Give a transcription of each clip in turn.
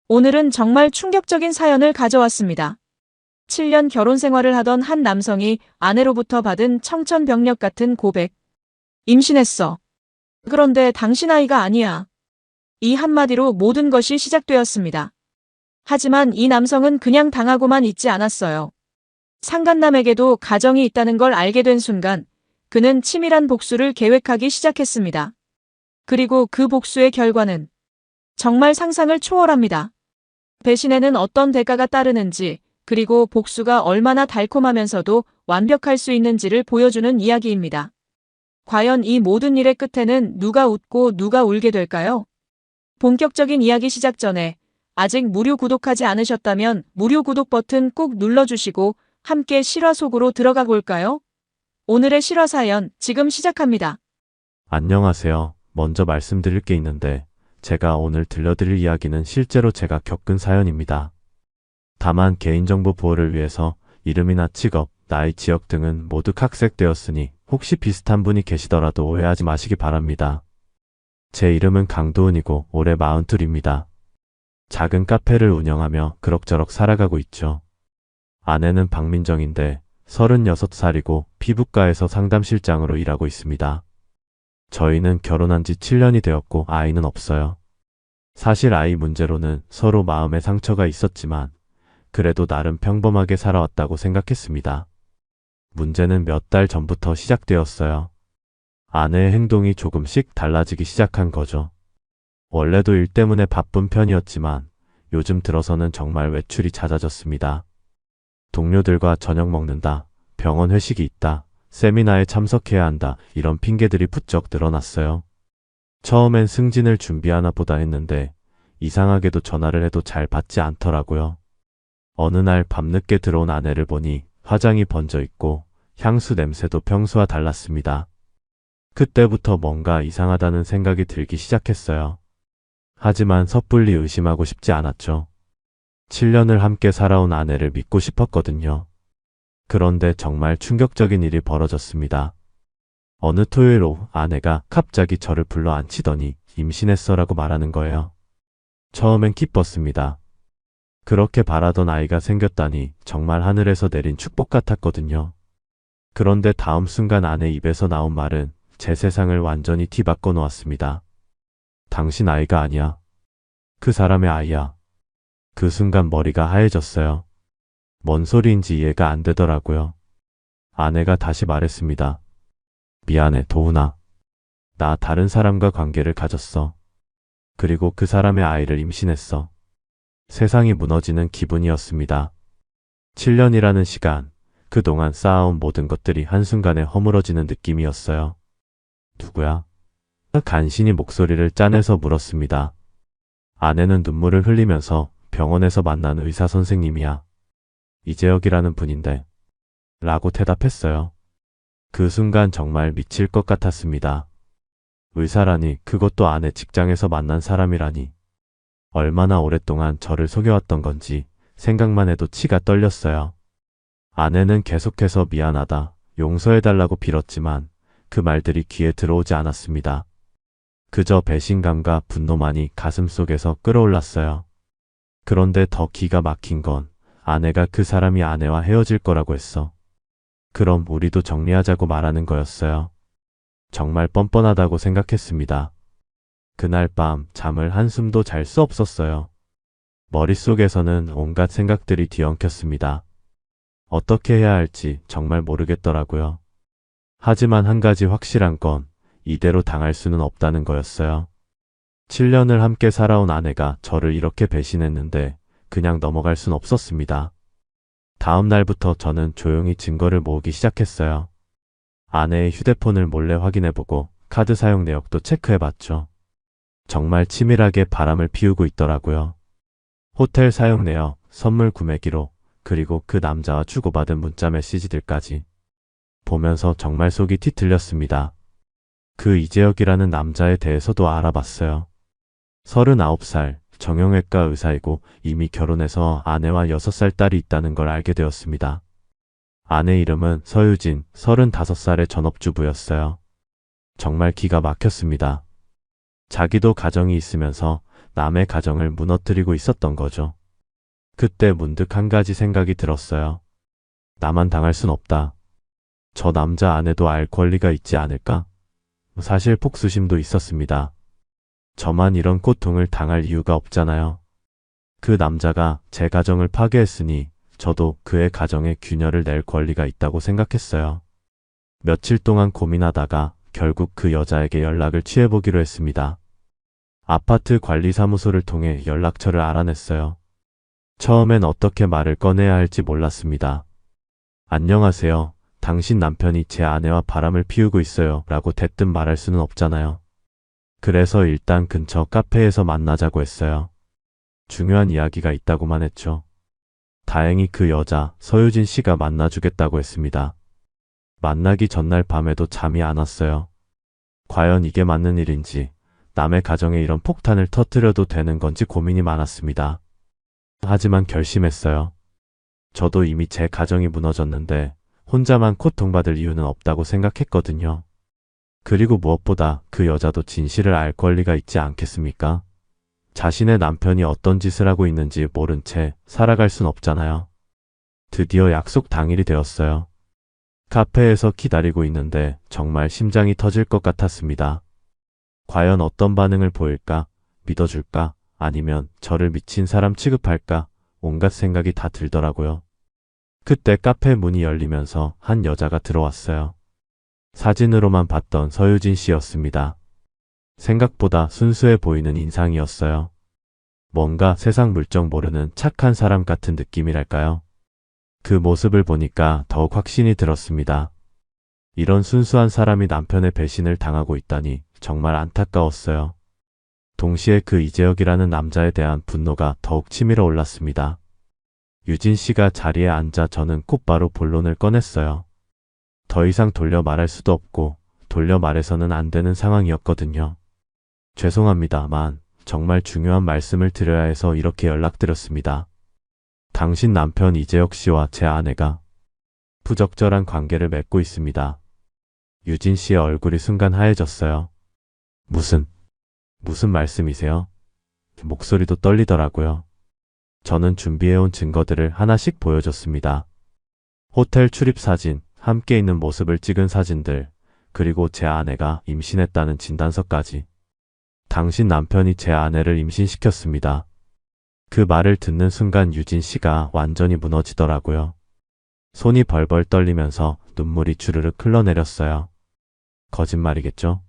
오늘은 정말 충격적인 사연을 가져왔습니다. 7년 결혼 생활을 하던 한 남성이 아내로부터 받은 청천벽력 같은 고백. 임신했어. 그런데 당신 아이가 아니야. 이 한마디로 모든 것이 시작되었습니다. 하지만 이 남성은 그냥 당하고만 있지 않았어요. 상간남에게도 가정이 있다는 걸 알게 된 순간 그는 치밀한 복수를 계획하기 시작했습니다. 그리고 그 복수의 결과는 정말 상상을 초월합니다. 배신에는 어떤 대가가 따르는지, 그리고 복수가 얼마나 달콤하면서도 완벽할 수 있는지를 보여주는 이야기입니다. 과연 이 모든 일의 끝에는 누가 웃고 누가 울게 될까요? 본격적인 이야기 시작 전에 아직 무료 구독하지 않으셨다면 무료 구독 버튼 꾹 눌러주시고 함께 실화 속으로 들어가 볼까요? 오늘의 실화 사연 지금 시작합니다. 안녕하세요. 먼저 말씀드릴 게 있는데 제가 오늘 들려드릴 이야기는 실제로 제가 겪은 사연입니다. 다만 개인정보 보호를 위해서 이름이나 직업, 나이, 지역 등은 모두 각색되었으니 혹시 비슷한 분이 계시더라도 오해하지 마시기 바랍니다. 제 이름은 강도은이고 올해 42입니다. 작은 카페를 운영하며 그럭저럭 살아가고 있죠. 아내는 박민정인데 36살이고 피부과에서 상담실장으로 일하고 있습니다. 저희는 결혼한 지 7년이 되었고 아이는 없어요. 사실 아이 문제로는 서로 마음의 상처가 있었지만 그래도 나름 평범하게 살아왔다고 생각했습니다. 문제는 몇 달 전부터 시작되었어요. 아내의 행동이 조금씩 달라지기 시작한 거죠. 원래도 일 때문에 바쁜 편이었지만 요즘 들어서는 정말 외출이 잦아졌습니다. 동료들과 저녁 먹는다, 병원 회식이 있다, 세미나에 참석해야 한다, 이런 핑계들이 부쩍 늘어났어요. 처음엔 승진을 준비하나 보다 했는데 이상하게도 전화를 해도 잘 받지 않더라고요. 어느 날 밤늦게 들어온 아내를 보니 화장이 번져 있고 향수 냄새도 평소와 달랐습니다. 그때부터 뭔가 이상하다는 생각이 들기 시작했어요. 하지만 섣불리 의심하고 싶지 않았죠. 7년을 함께 살아온 아내를 믿고 싶었거든요. 그런데 정말 충격적인 일이 벌어졌습니다. 어느 토요일 오후 아내가 갑자기 저를 불러 앉히더니 임신했어라고 말하는 거예요. 처음엔 기뻤습니다. 그렇게 바라던 아이가 생겼다니 정말 하늘에서 내린 축복 같았거든요. 그런데 다음 순간 아내 입에서 나온 말은 제 세상을 완전히 뒤바꿔 놓았습니다. 당신 아이가 아니야. 그 사람의 아이야. 그 순간 머리가 하얘졌어요. 뭔 소리인지 이해가 안 되더라고요. 아내가 다시 말했습니다. 미안해, 도훈아. 나 다른 사람과 관계를 가졌어. 그리고 그 사람의 아이를 임신했어. 세상이 무너지는 기분이었습니다. 7년이라는 시간, 그동안 쌓아온 모든 것들이 한순간에 허물어지는 느낌이었어요. 누구야? 간신히 목소리를 짜내서 물었습니다. 아내는 눈물을 흘리면서 병원에서 만난 의사 선생님이야. 이재혁이라는 분인데. 라고 대답했어요. 그 순간 정말 미칠 것 같았습니다. 의사라니, 그것도 아내 직장에서 만난 사람이라니. 얼마나 오랫동안 저를 속여왔던 건지 생각만 해도 치가 떨렸어요. 아내는 계속해서 미안하다, 용서해달라고 빌었지만 그 말들이 귀에 들어오지 않았습니다. 그저 배신감과 분노만이 가슴속에서 끌어올랐어요. 그런데 더 기가 막힌 건 아내가 그 사람이 아내와 헤어질 거라고 했어. 그럼 우리도 정리하자고 말하는 거였어요. 정말 뻔뻔하다고 생각했습니다. 그날 밤 잠을 한숨도 잘 수 없었어요. 머릿속에서는 온갖 생각들이 뒤엉켰습니다. 어떻게 해야 할지 정말 모르겠더라고요. 하지만 한 가지 확실한 건 이대로 당할 수는 없다는 거였어요. 7년을 함께 살아온 아내가 저를 이렇게 배신했는데 그냥 넘어갈 순 없었습니다. 다음 날부터 저는 조용히 증거를 모으기 시작했어요. 아내의 휴대폰을 몰래 확인해보고 카드 사용 내역도 체크해봤죠. 정말 치밀하게 바람을 피우고 있더라고요. 호텔 사용 내역, 선물 구매 기록, 그리고 그 남자와 주고받은 문자 메시지들까지. 보면서 정말 속이 뒤틀렸습니다. 그 이재혁이라는 남자에 대해서도 알아봤어요. 39살, 정형외과 의사이고 이미 결혼해서 아내와 6살 딸이 있다는 걸 알게 되었습니다. 아내 이름은 서유진, 35살의 전업주부였어요. 정말 기가 막혔습니다. 자기도 가정이 있으면서 남의 가정을 무너뜨리고 있었던 거죠. 그때 문득 한 가지 생각이 들었어요. 나만 당할 순 없다. 저 남자 아내도 알 권리가 있지 않을까? 사실 폭수심도 있었습니다. 저만 이런 고통을 당할 이유가 없잖아요. 그 남자가 제 가정을 파괴했으니 저도 그의 가정에 균열을 낼 권리가 있다고 생각했어요. 며칠 동안 고민하다가 결국 그 여자에게 연락을 취해보기로 했습니다. 아파트 관리사무소를 통해 연락처를 알아냈어요. 처음엔 어떻게 말을 꺼내야 할지 몰랐습니다. 안녕하세요. 당신 남편이 제 아내와 바람을 피우고 있어요. 라고 대뜸 말할 수는 없잖아요. 그래서 일단 근처 카페에서 만나자고 했어요. 중요한 이야기가 있다고만 했죠. 다행히 그 여자 서유진 씨가 만나주겠다고 했습니다. 만나기 전날 밤에도 잠이 안 왔어요. 과연 이게 맞는 일인지, 남의 가정에 이런 폭탄을 터뜨려도 되는 건지 고민이 많았습니다. 하지만 결심했어요. 저도 이미 제 가정이 무너졌는데 혼자만 고통받을 이유는 없다고 생각했거든요. 그리고 무엇보다 그 여자도 진실을 알 권리가 있지 않겠습니까? 자신의 남편이 어떤 짓을 하고 있는지 모른 채 살아갈 순 없잖아요. 드디어 약속 당일이 되었어요. 카페에서 기다리고 있는데 정말 심장이 터질 것 같았습니다. 과연 어떤 반응을 보일까? 믿어줄까? 아니면 저를 미친 사람 취급할까? 온갖 생각이 다 들더라고요. 그때 카페 문이 열리면서 한 여자가 들어왔어요. 사진으로만 봤던 서유진 씨였습니다. 생각보다 순수해 보이는 인상이었어요. 뭔가 세상 물정 모르는 착한 사람 같은 느낌이랄까요? 그 모습을 보니까 더욱 확신이 들었습니다. 이런 순수한 사람이 남편의 배신을 당하고 있다니 정말 안타까웠어요. 동시에 그 이재혁이라는 남자에 대한 분노가 더욱 치밀어 올랐습니다. 유진 씨가 자리에 앉아 저는 곧바로 본론을 꺼냈어요. 더 이상 돌려 말할 수도 없고 돌려 말해서는 안 되는 상황이었거든요. 죄송합니다만 정말 중요한 말씀을 드려야 해서 이렇게 연락드렸습니다. 당신 남편 이재혁 씨와 제 아내가 부적절한 관계를 맺고 있습니다. 유진 씨의 얼굴이 순간 하얘졌어요. 무슨 말씀이세요? 목소리도 떨리더라고요. 저는 준비해온 증거들을 하나씩 보여줬습니다. 호텔 출입 사진, 함께 있는 모습을 찍은 사진들, 그리고 제 아내가 임신했다는 진단서까지. 당신 남편이 제 아내를 임신시켰습니다. 그 말을 듣는 순간 유진 씨가 완전히 무너지더라고요. 손이 벌벌 떨리면서 눈물이 주르륵 흘러내렸어요. 거짓말이겠죠?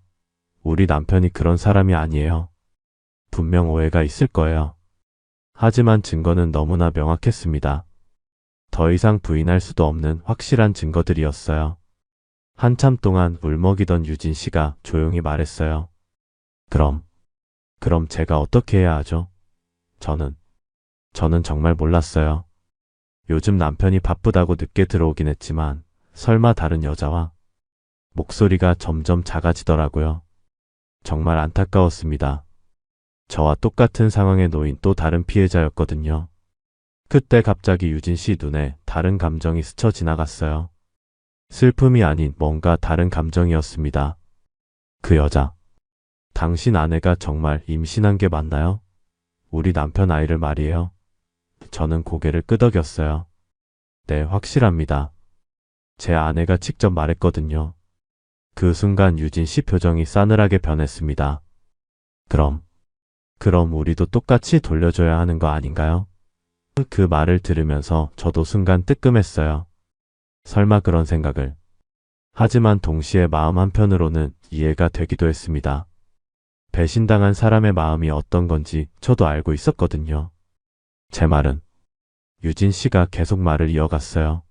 우리 남편이 그런 사람이 아니에요. 분명 오해가 있을 거예요. 하지만 증거는 너무나 명확했습니다. 더 이상 부인할 수도 없는 확실한 증거들이었어요. 한참 동안 울먹이던 유진 씨가 조용히 말했어요. 그럼 제가 어떻게 해야 하죠? 저는 정말 몰랐어요. 요즘 남편이 바쁘다고 늦게 들어오긴 했지만 설마 다른 여자와? 목소리가 점점 작아지더라고요. 정말 안타까웠습니다. 저와 똑같은 상황에 놓인 또 다른 피해자였거든요. 그때 갑자기 유진 씨 눈에 다른 감정이 스쳐 지나갔어요. 슬픔이 아닌 뭔가 다른 감정이었습니다. 그 여자. 당신 아내가 정말 임신한 게 맞나요? 우리 남편 아이를 말이에요. 저는 고개를 끄덕였어요. 네, 확실합니다. 제 아내가 직접 말했거든요. 그 순간 유진 씨 표정이 싸늘하게 변했습니다. 그럼 우리도 똑같이 돌려줘야 하는 거 아닌가요? 그 말을 들으면서 저도 순간 뜨끔했어요. 설마 그런 생각을. 하지만 동시에 마음 한편으로는 이해가 되기도 했습니다. 배신당한 사람의 마음이 어떤 건지 저도 알고 있었거든요. 제 말은. 유진 씨가 계속 말을 이어갔어요.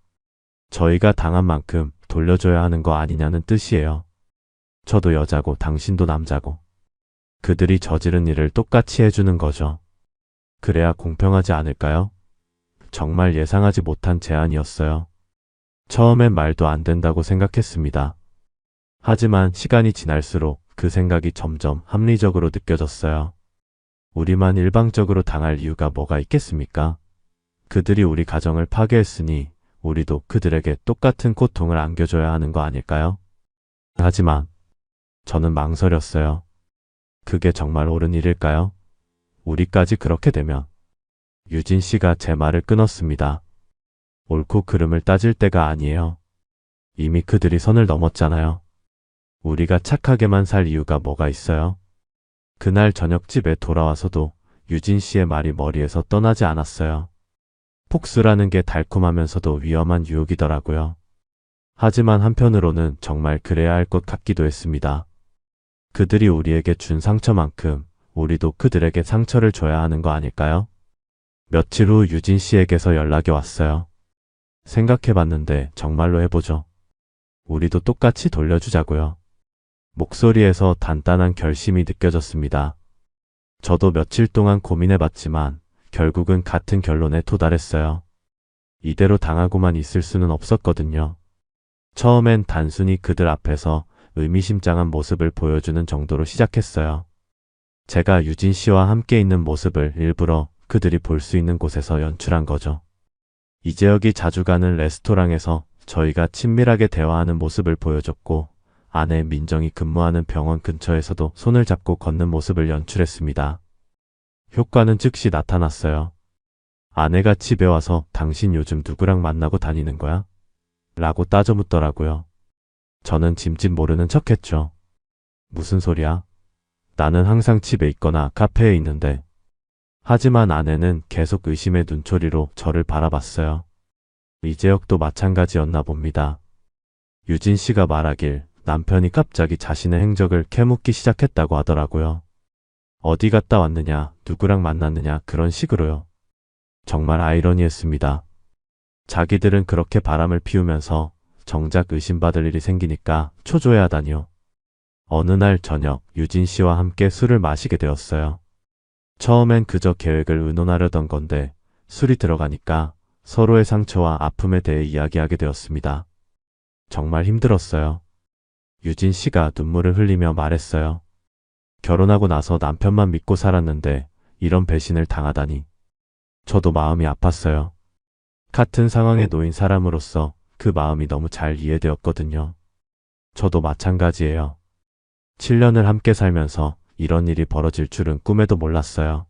저희가 당한 만큼 돌려줘야 하는 거 아니냐는 뜻이에요. 저도 여자고 당신도 남자고. 그들이 저지른 일을 똑같이 해주는 거죠. 그래야 공평하지 않을까요? 정말 예상하지 못한 제안이었어요. 처음엔 말도 안 된다고 생각했습니다. 하지만 시간이 지날수록 그 생각이 점점 합리적으로 느껴졌어요. 우리만 일방적으로 당할 이유가 뭐가 있겠습니까? 그들이 우리 가정을 파괴했으니 우리도 그들에게 똑같은 고통을 안겨줘야 하는 거 아닐까요? 하지만 저는 망설였어요. 그게 정말 옳은 일일까요? 우리까지 그렇게 되면. 유진 씨가 제 말을 끊었습니다. 옳고 그름을 따질 때가 아니에요. 이미 그들이 선을 넘었잖아요. 우리가 착하게만 살 이유가 뭐가 있어요? 그날 저녁 집에 돌아와서도 유진 씨의 말이 머리에서 떠나지 않았어요. 폭스라는 게 달콤하면서도 위험한 유혹이더라고요. 하지만 한편으로는 정말 그래야 할 것 같기도 했습니다. 그들이 우리에게 준 상처만큼 우리도 그들에게 상처를 줘야 하는 거 아닐까요? 며칠 후 유진 씨에게서 연락이 왔어요. 생각해봤는데 정말로 해보죠. 우리도 똑같이 돌려주자고요. 목소리에서 단단한 결심이 느껴졌습니다. 저도 며칠 동안 고민해봤지만 결국은 같은 결론에 도달했어요. 이대로 당하고만 있을 수는 없었거든요. 처음엔 단순히 그들 앞에서 의미심장한 모습을 보여주는 정도로 시작했어요. 제가 유진 씨와 함께 있는 모습을 일부러 그들이 볼 수 있는 곳에서 연출한 거죠. 이재혁이 자주 가는 레스토랑에서 저희가 친밀하게 대화하는 모습을 보여줬고, 아내 민정이 근무하는 병원 근처에서도 손을 잡고 걷는 모습을 연출했습니다. 효과는 즉시 나타났어요. 아내가 집에 와서 당신 요즘 누구랑 만나고 다니는 거야? 라고 따져 묻더라고요. 저는 짐짓 모르는 척했죠. 무슨 소리야? 나는 항상 집에 있거나 카페에 있는데. 하지만 아내는 계속 의심의 눈초리로 저를 바라봤어요. 이재혁도 마찬가지였나 봅니다. 유진 씨가 말하길 남편이 갑자기 자신의 행적을 캐묻기 시작했다고 하더라고요. 어디 갔다 왔느냐, 누구랑 만났느냐 그런 식으로요. 정말 아이러니했습니다. 자기들은 그렇게 바람을 피우면서 정작 의심받을 일이 생기니까 초조해하다니요. 어느 날 저녁 유진 씨와 함께 술을 마시게 되었어요. 처음엔 그저 계획을 의논하려던 건데 술이 들어가니까 서로의 상처와 아픔에 대해 이야기하게 되었습니다. 정말 힘들었어요. 유진 씨가 눈물을 흘리며 말했어요. 결혼하고 나서 남편만 믿고 살았는데 이런 배신을 당하다니. 저도 마음이 아팠어요. 같은 상황에 놓인 사람으로서 그 마음이 너무 잘 이해되었거든요. 저도 마찬가지예요. 7년을 함께 살면서 이런 일이 벌어질 줄은 꿈에도 몰랐어요.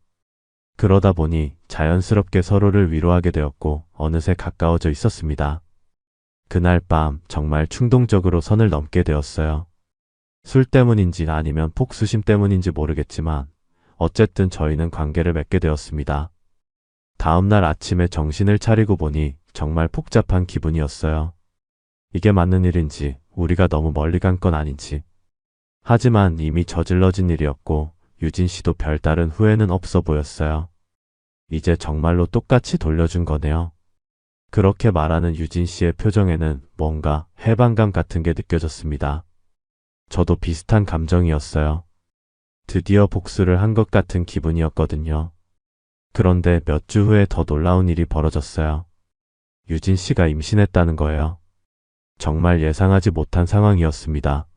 그러다 보니 자연스럽게 서로를 위로하게 되었고 어느새 가까워져 있었습니다. 그날 밤 정말 충동적으로 선을 넘게 되었어요. 술 때문인지 아니면 폭수심 때문인지 모르겠지만 어쨌든 저희는 관계를 맺게 되었습니다. 다음날 아침에 정신을 차리고 보니 정말 복잡한 기분이었어요. 이게 맞는 일인지 우리가 너무 멀리 간 건 아닌지. 하지만 이미 저질러진 일이었고 유진 씨도 별다른 후회는 없어 보였어요. 이제 정말로 똑같이 돌려준 거네요. 그렇게 말하는 유진 씨의 표정에는 뭔가 해방감 같은 게 느껴졌습니다. 저도 비슷한 감정이었어요. 드디어 복수를 한 것 같은 기분이었거든요. 그런데 몇 주 후에 더 놀라운 일이 벌어졌어요. 유진 씨가 임신했다는 거예요. 정말 예상하지 못한 상황이었습니다.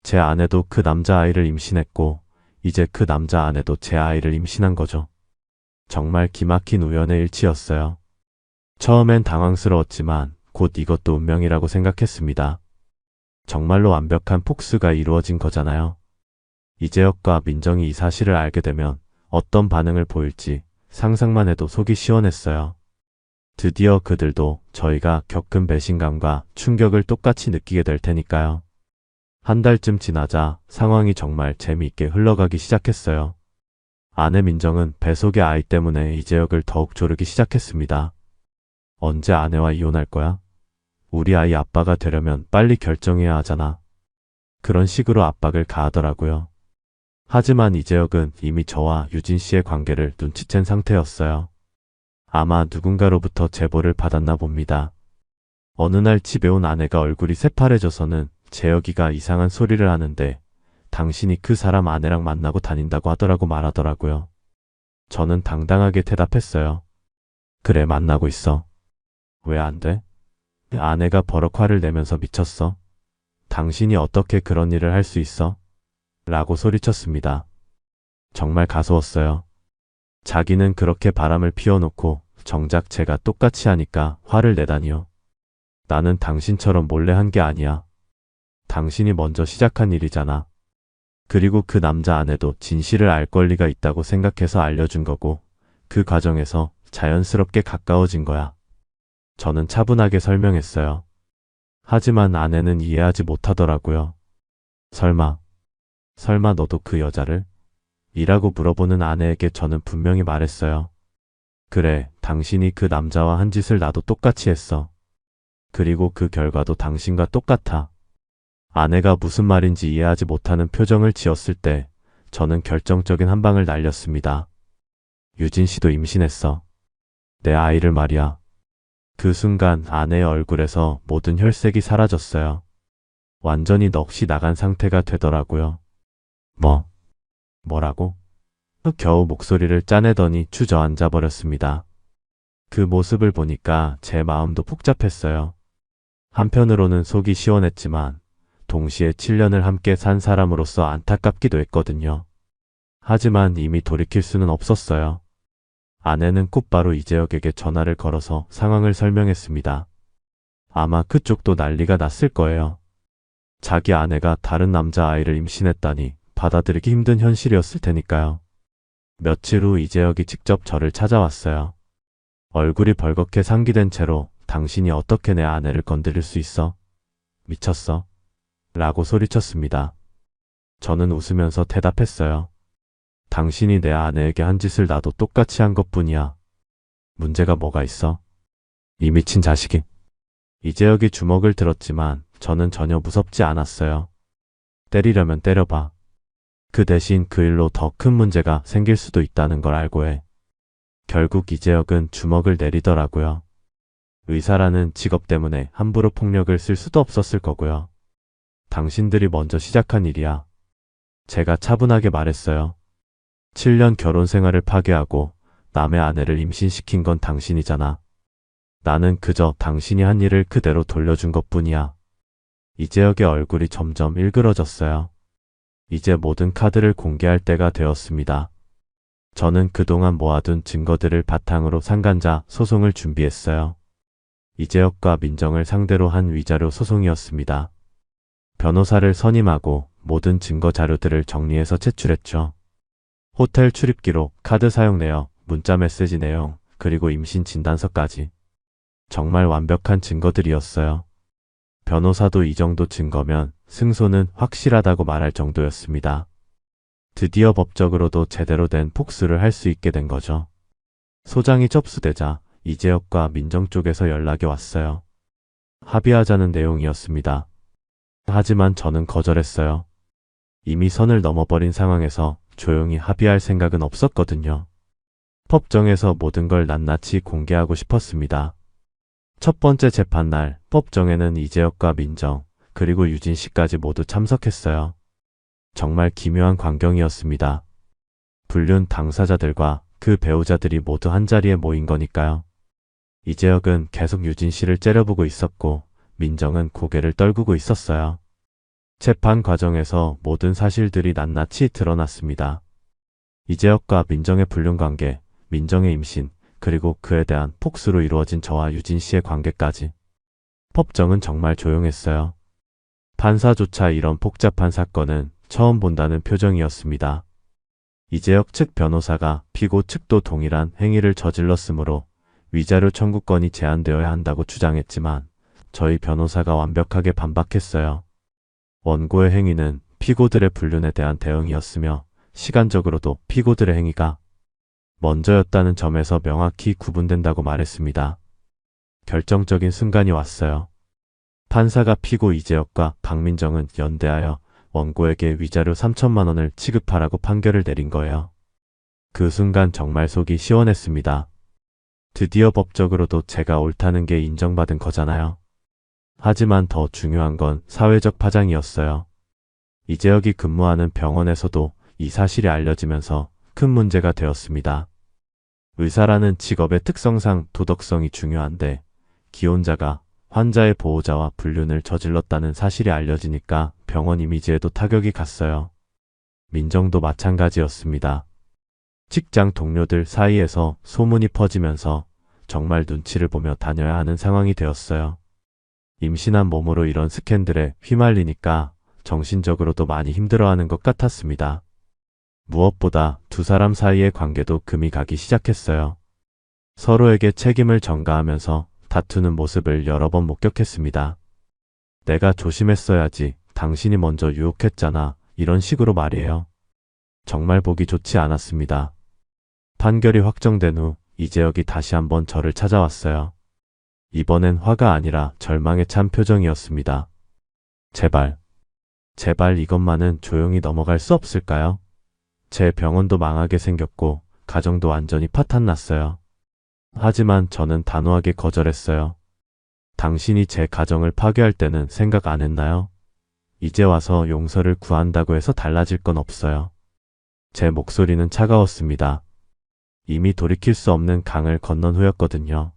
제 아내도 그 남자아이를 임신했고 이제 그 남자아내도 제 아이를 임신한 거죠. 정말 기막힌 우연의 일치였어요. 처음엔 당황스러웠지만 곧 이것도 운명이라고 생각했습니다. 정말로 완벽한 폭스가 이루어진 거잖아요. 이재혁과 민정이 이 사실을 알게 되면 어떤 반응을 보일지 상상만 해도 속이 시원했어요. 드디어 그들도 저희가 겪은 배신감과 충격을 똑같이 느끼게 될 테니까요. 한 달쯤 지나자 상황이 정말 재미있게 흘러가기 시작했어요. 아내 민정은 뱃속의 아이 때문에 이재혁을 더욱 조르기 시작했습니다. 언제 아내와 이혼할 거야? 우리 아이 아빠가 되려면 빨리 결정해야 하잖아. 그런 식으로 압박을 가하더라고요. 하지만 이재혁은 이미 저와 유진 씨의 관계를 눈치챈 상태였어요. 아마 누군가로부터 제보를 받았나 봅니다. 어느 날 집에 온 아내가 얼굴이 새파래져서는 재혁이가 이상한 소리를 하는데 당신이 그 사람 아내랑 만나고 다닌다고 하더라고 말하더라고요. 저는 당당하게 대답했어요. 그래, 만나고 있어. 왜 안 돼? 아내가 버럭 화를 내면서 미쳤어. 당신이 어떻게 그런 일을 할 수 있어? 라고 소리쳤습니다. 정말 가소웠어요. 자기는 그렇게 바람을 피워놓고 정작 제가 똑같이 하니까 화를 내다니요. 나는 당신처럼 몰래 한 게 아니야. 당신이 먼저 시작한 일이잖아. 그리고 그 남자 아내도 진실을 알 권리가 있다고 생각해서 알려준 거고, 그 과정에서 자연스럽게 가까워진 거야. 저는 차분하게 설명했어요. 하지만 아내는 이해하지 못하더라고요. 설마 너도 그 여자를? 이라고 물어보는 아내에게 저는 분명히 말했어요. 그래, 당신이 그 남자와 한 짓을 나도 똑같이 했어. 그리고 그 결과도 당신과 똑같아. 아내가 무슨 말인지 이해하지 못하는 표정을 지었을 때 저는 결정적인 한 방을 날렸습니다. 유진 씨도 임신했어. 내 아이를 말이야. 그 순간 아내의 얼굴에서 모든 혈색이 사라졌어요. 완전히 넋이 나간 상태가 되더라고요. 뭐라고? 겨우 목소리를 짜내더니 주저앉아 버렸습니다. 그 모습을 보니까 제 마음도 복잡했어요. 한편으로는 속이 시원했지만 동시에 7년을 함께 산 사람으로서 안타깝기도 했거든요. 하지만 이미 돌이킬 수는 없었어요. 아내는 곧바로 이재혁에게 전화를 걸어서 상황을 설명했습니다. 아마 그쪽도 난리가 났을 거예요. 자기 아내가 다른 남자아이를 임신했다니 받아들이기 힘든 현실이었을 테니까요. 며칠 후 이재혁이 직접 저를 찾아왔어요. 얼굴이 벌겋게 상기된 채로 당신이 어떻게 내 아내를 건드릴 수 있어? 미쳤어? 라고 소리쳤습니다. 저는 웃으면서 대답했어요. 당신이 내 아내에게 한 짓을 나도 똑같이 한 것뿐이야. 문제가 뭐가 있어? 이 미친 자식이. 이재혁이 주먹을 들었지만 저는 전혀 무섭지 않았어요. 때리려면 때려봐. 그 대신 그 일로 더 큰 문제가 생길 수도 있다는 걸 알고 해. 결국 이재혁은 주먹을 내리더라고요. 의사라는 직업 때문에 함부로 폭력을 쓸 수도 없었을 거고요. 당신들이 먼저 시작한 일이야. 제가 차분하게 말했어요. 7년 결혼 생활을 파괴하고 남의 아내를 임신시킨 건 당신이잖아. 나는 그저 당신이 한 일을 그대로 돌려준 것뿐이야. 이재혁의 얼굴이 점점 일그러졌어요. 이제 모든 카드를 공개할 때가 되었습니다. 저는 그동안 모아둔 증거들을 바탕으로 상간자 소송을 준비했어요. 이재혁과 민정을 상대로 한 위자료 소송이었습니다. 변호사를 선임하고 모든 증거 자료들을 정리해서 제출했죠. 호텔 출입 기록, 카드 사용 내역, 문자 메시지 내용, 그리고 임신 진단서까지. 정말 완벽한 증거들이었어요. 변호사도 이 정도 증거면 승소는 확실하다고 말할 정도였습니다. 드디어 법적으로도 제대로 된 복수를 할 수 있게 된 거죠. 소장이 접수되자 이재혁과 민정 쪽에서 연락이 왔어요. 합의하자는 내용이었습니다. 하지만 저는 거절했어요. 이미 선을 넘어버린 상황에서 조용히 합의할 생각은 없었거든요. 법정에서 모든 걸 낱낱이 공개하고 싶었습니다. 첫 번째 재판날 법정에는 이재혁과 민정, 그리고 유진 씨까지 모두 참석했어요. 정말 기묘한 광경이었습니다. 불륜 당사자들과 그 배우자들이 모두 한자리에 모인 거니까요. 이재혁은 계속 유진 씨를 째려보고 있었고 민정은 고개를 떨구고 있었어요. 재판 과정에서 모든 사실들이 낱낱이 드러났습니다. 이재혁과 민정의 불륜 관계, 민정의 임신, 그리고 그에 대한 폭수로 이루어진 저와 유진 씨의 관계까지. 법정은 정말 조용했어요. 판사조차 이런 복잡한 사건은 처음 본다는 표정이었습니다. 이재혁 측 변호사가 피고 측도 동일한 행위를 저질렀으므로 위자료 청구권이 제한되어야 한다고 주장했지만 저희 변호사가 완벽하게 반박했어요. 원고의 행위는 피고들의 불륜에 대한 대응이었으며 시간적으로도 피고들의 행위가 먼저였다는 점에서 명확히 구분된다고 말했습니다. 결정적인 순간이 왔어요. 판사가 피고 이재혁과 박민정은 연대하여 원고에게 위자료 3천만 원을 지급하라고 판결을 내린 거예요. 그 순간 정말 속이 시원했습니다. 드디어 법적으로도 제가 옳다는 게 인정받은 거잖아요. 하지만 더 중요한 건 사회적 파장이었어요. 이재혁이 근무하는 병원에서도 이 사실이 알려지면서 큰 문제가 되었습니다. 의사라는 직업의 특성상 도덕성이 중요한데 기혼자가 환자의 보호자와 불륜을 저질렀다는 사실이 알려지니까 병원 이미지에도 타격이 갔어요. 민정도 마찬가지였습니다. 직장 동료들 사이에서 소문이 퍼지면서 정말 눈치를 보며 다녀야 하는 상황이 되었어요. 임신한 몸으로 이런 스캔들에 휘말리니까 정신적으로도 많이 힘들어하는 것 같았습니다. 무엇보다 두 사람 사이의 관계도 금이 가기 시작했어요. 서로에게 책임을 전가하면서 다투는 모습을 여러 번 목격했습니다. 내가 조심했어야지. 당신이 먼저 유혹했잖아. 이런 식으로 말이에요. 정말 보기 좋지 않았습니다. 판결이 확정된 후 이재혁이 다시 한번 저를 찾아왔어요. 이번엔 화가 아니라 절망에 찬 표정이었습니다. 제발 이것만은 조용히 넘어갈 수 없을까요? 제 병원도 망하게 생겼고 가정도 완전히 파탄났어요. 하지만 저는 단호하게 거절했어요. 당신이 제 가정을 파괴할 때는 생각 안 했나요? 이제 와서 용서를 구한다고 해서 달라질 건 없어요. 제 목소리는 차가웠습니다. 이미 돌이킬 수 없는 강을 건넌 후였거든요.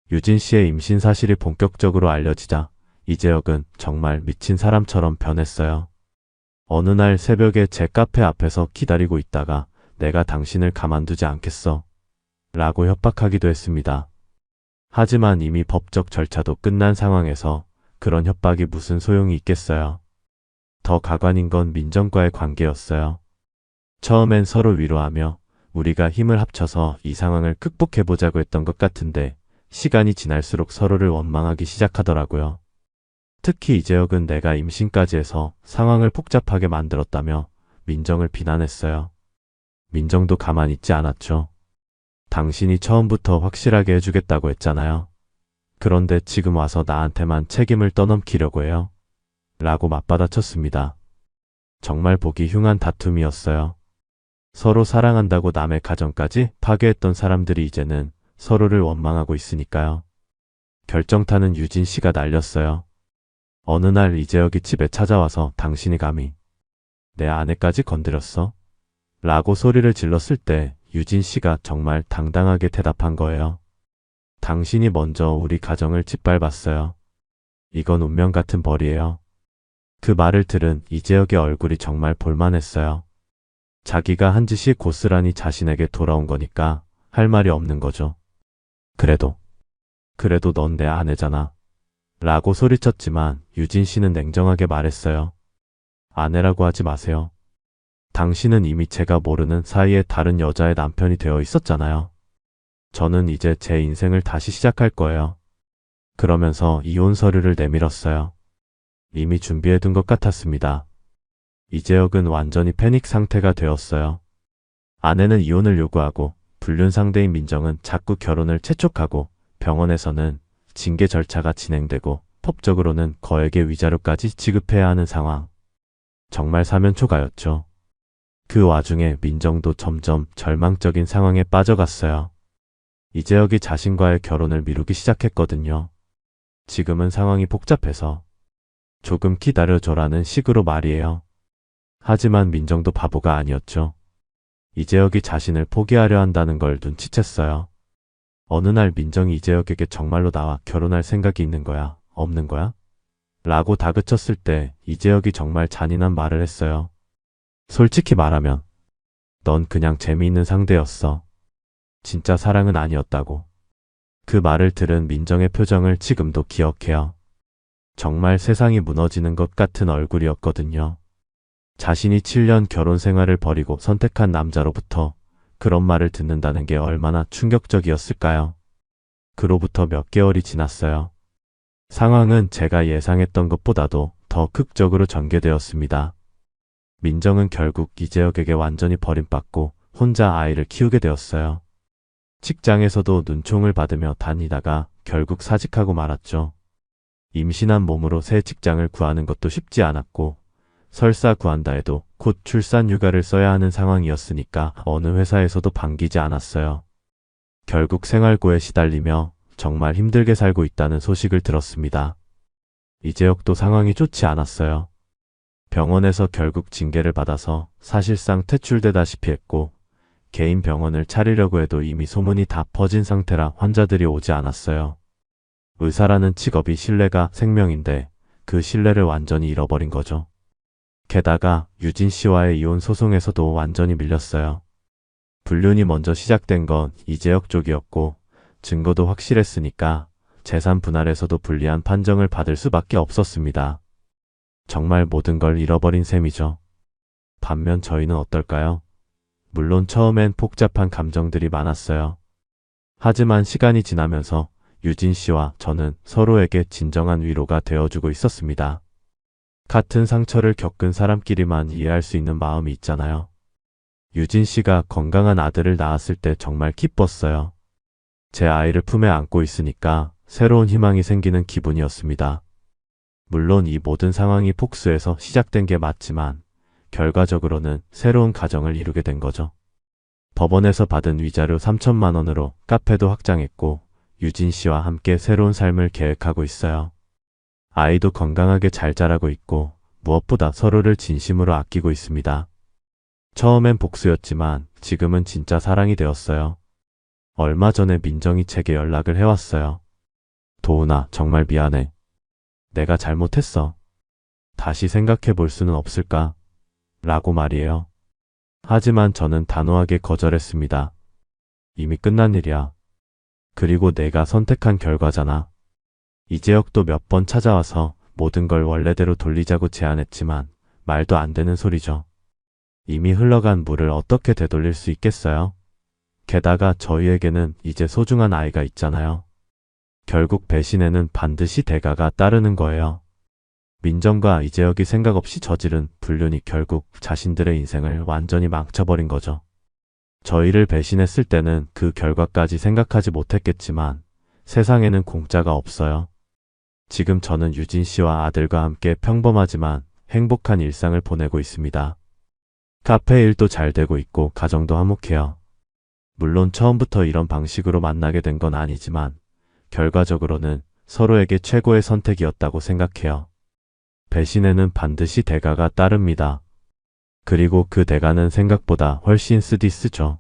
유진 씨의 임신 사실이 본격적으로 알려지자 이재혁은 정말 미친 사람처럼 변했어요. 어느 날 새벽에 제 카페 앞에서 기다리고 있다가 내가 당신을 가만두지 않겠어. 라고 협박하기도 했습니다. 하지만 이미 법적 절차도 끝난 상황에서 그런 협박이 무슨 소용이 있겠어요. 더 가관인 건 민정과의 관계였어요. 처음엔 서로 위로하며 우리가 힘을 합쳐서 이 상황을 극복해보자고 했던 것 같은데 시간이 지날수록 서로를 원망하기 시작하더라고요. 특히 이재혁은 내가 임신까지 해서 상황을 복잡하게 만들었다며 민정을 비난했어요. 민정도 가만히 있지 않았죠. 당신이 처음부터 확실하게 해주겠다고 했잖아요. 그런데 지금 와서 나한테만 책임을 떠넘기려고 해요. 라고 맞받아쳤습니다. 정말 보기 흉한 다툼이었어요. 서로 사랑한다고 남의 가정까지 파괴했던 사람들이 이제는 서로를 원망하고 있으니까요. 결정타는 유진 씨가 날렸어요. 어느 날 이재혁이 집에 찾아와서 당신이 감히 내 아내까지 건드렸어? 라고 소리를 질렀을 때 유진 씨가 정말 당당하게 대답한 거예요. 당신이 먼저 우리 가정을 짓밟았어요. 이건 운명 같은 벌이에요. 그 말을 들은 이재혁의 얼굴이 정말 볼만했어요. 자기가 한 짓이 고스란히 자신에게 돌아온 거니까 할 말이 없는 거죠. 그래도 넌 내 아내잖아. 라고 소리쳤지만 유진 씨는 냉정하게 말했어요. 아내라고 하지 마세요. 당신은 이미 제가 모르는 사이에 다른 여자의 남편이 되어 있었잖아요. 저는 이제 제 인생을 다시 시작할 거예요. 그러면서 이혼 서류를 내밀었어요. 이미 준비해둔 것 같았습니다. 이재혁은 완전히 패닉 상태가 되었어요. 아내는 이혼을 요구하고 불륜 상대인 민정은 자꾸 결혼을 재촉하고 병원에서는 징계 절차가 진행되고 법적으로는 거액의 위자료까지 지급해야 하는 상황. 정말 사면초가였죠. 그 와중에 민정도 점점 절망적인 상황에 빠져갔어요. 이재혁이 자신과의 결혼을 미루기 시작했거든요. 지금은 상황이 복잡해서 조금 기다려줘라는 식으로 말이에요. 하지만 민정도 바보가 아니었죠. 이재혁이 자신을 포기하려 한다는 걸 눈치챘어요. 어느 날 민정이 이재혁에게 정말로 나와 결혼할 생각이 있는 거야? 없는 거야? 라고 다그쳤을 때 이재혁이 정말 잔인한 말을 했어요. 솔직히 말하면 넌 그냥 재미있는 상대였어. 진짜 사랑은 아니었다고. 그 말을 들은 민정의 표정을 지금도 기억해요. 정말 세상이 무너지는 것 같은 얼굴이었거든요. 자신이 7년 결혼 생활을 버리고 선택한 남자로부터 그런 말을 듣는다는 게 얼마나 충격적이었을까요? 그로부터 몇 개월이 지났어요. 상황은 제가 예상했던 것보다도 더 극적으로 전개되었습니다. 민정은 결국 이재혁에게 완전히 버림받고 혼자 아이를 키우게 되었어요. 직장에서도 눈총을 받으며 다니다가 결국 사직하고 말았죠. 임신한 몸으로 새 직장을 구하는 것도 쉽지 않았고 설사 구한다 해도 곧 출산 휴가를 써야 하는 상황이었으니까 어느 회사에서도 반기지 않았어요. 결국 생활고에 시달리며 정말 힘들게 살고 있다는 소식을 들었습니다. 이재혁도 상황이 좋지 않았어요. 병원에서 결국 징계를 받아서 사실상 퇴출되다시피 했고 개인 병원을 차리려고 해도 이미 소문이 다 퍼진 상태라 환자들이 오지 않았어요. 의사라는 직업이 신뢰가 생명인데 그 신뢰를 완전히 잃어버린 거죠. 게다가 유진 씨와의 이혼 소송에서도 완전히 밀렸어요. 불륜이 먼저 시작된 건 이재혁 쪽이었고 증거도 확실했으니까 재산 분할에서도 불리한 판정을 받을 수밖에 없었습니다. 정말 모든 걸 잃어버린 셈이죠. 반면 저희는 어떨까요? 물론 처음엔 복잡한 감정들이 많았어요. 하지만 시간이 지나면서 유진 씨와 저는 서로에게 진정한 위로가 되어주고 있었습니다. 같은 상처를 겪은 사람끼리만 이해할 수 있는 마음이 있잖아요. 유진 씨가 건강한 아들을 낳았을 때 정말 기뻤어요. 제 아이를 품에 안고 있으니까 새로운 희망이 생기는 기분이었습니다. 물론 이 모든 상황이 폭스에서 시작된 게 맞지만 결과적으로는 새로운 가정을 이루게 된 거죠. 법원에서 받은 위자료 3천만 원으로 카페도 확장했고 유진 씨와 함께 새로운 삶을 계획하고 있어요. 아이도 건강하게 잘 자라고 있고 무엇보다 서로를 진심으로 아끼고 있습니다. 처음엔 복수였지만 지금은 진짜 사랑이 되었어요. 얼마 전에 민정이 제게 연락을 해왔어요. 도훈아, 정말 미안해. 내가 잘못했어. 다시 생각해 볼 수는 없을까? 라고 말이에요. 하지만 저는 단호하게 거절했습니다. 이미 끝난 일이야. 그리고 내가 선택한 결과잖아. 이재혁도 몇 번 찾아와서 모든 걸 원래대로 돌리자고 제안했지만 말도 안 되는 소리죠. 이미 흘러간 물을 어떻게 되돌릴 수 있겠어요? 게다가 저희에게는 이제 소중한 아이가 있잖아요. 결국 배신에는 반드시 대가가 따르는 거예요. 민정과 이재혁이 생각 없이 저지른 불륜이 결국 자신들의 인생을 완전히 망쳐버린 거죠. 저희를 배신했을 때는 그 결과까지 생각하지 못했겠지만 세상에는 공짜가 없어요. 지금 저는 유진 씨와 아들과 함께 평범하지만 행복한 일상을 보내고 있습니다. 카페 일도 잘 되고 있고 가정도 화목해요. 물론 처음부터 이런 방식으로 만나게 된 건 아니지만 결과적으로는 서로에게 최고의 선택이었다고 생각해요. 배신에는 반드시 대가가 따릅니다. 그리고 그 대가는 생각보다 훨씬 쓰디쓰죠.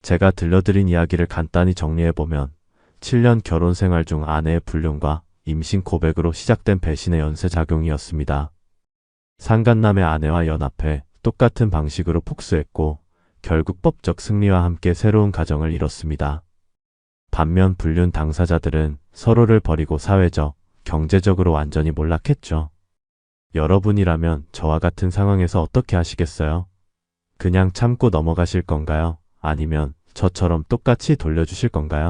제가 들려드린 이야기를 간단히 정리해보면 7년 결혼 생활 중 아내의 불륜과 임신 고백으로 시작된 배신의 연쇄작용이었습니다. 상간남의 아내와 연합해 똑같은 방식으로 폭수했고 결국 법적 승리와 함께 새로운 가정을 이뤘습니다. 반면 불륜 당사자들은 서로를 버리고 사회적, 경제적으로 완전히 몰락했죠. 여러분이라면 저와 같은 상황에서 어떻게 하시겠어요? 그냥 참고 넘어가실 건가요? 아니면 저처럼 똑같이 돌려주실 건가요?